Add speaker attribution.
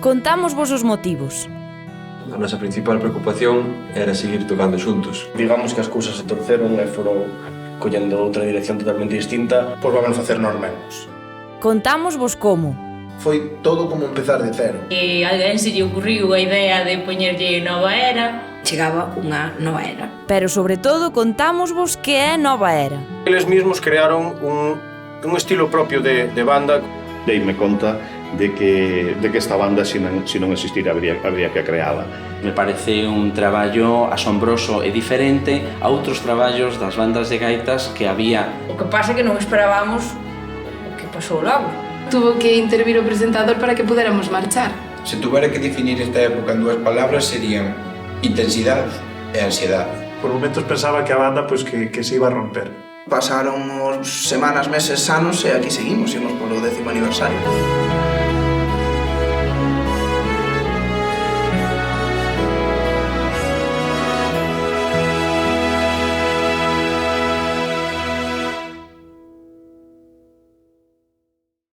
Speaker 1: Contámosvos os motivos.
Speaker 2: A nosa principal preocupación era seguir tocando xuntos.
Speaker 3: Digamos que as cousas se torceron e foron collendo outra dirección totalmente distinta.
Speaker 4: Pois vamos facernos menos.
Speaker 1: Contámosvos como.
Speaker 4: Foi todo como empezar de cero.
Speaker 5: E alguén se lle ocurriu a idea de poñerlle Nova Era.
Speaker 6: Chegaba unha nova era.
Speaker 1: Pero sobre todo contámosvos que é Nova Era.
Speaker 3: Eles mesmos crearon un estilo propio de banda.
Speaker 7: Deime conta de que esta banda, se non existira, habría que creala.
Speaker 8: Me parece un traballo asombroso e diferente a outros traballos das bandas de gaitas que había.
Speaker 5: O que pasa é que non esperábamos o que pasou logo.
Speaker 9: Tuvo que intervir o presentador para que pudéramos marchar.
Speaker 10: Se tuvera que definir esta época en dúas palabras serían intensidade e ansiedade.
Speaker 4: Por momentos pensaba que a banda que se iba a romper.
Speaker 11: Pasaron semanas, meses, anos e aquí seguimos, imos polo 10º aniversario.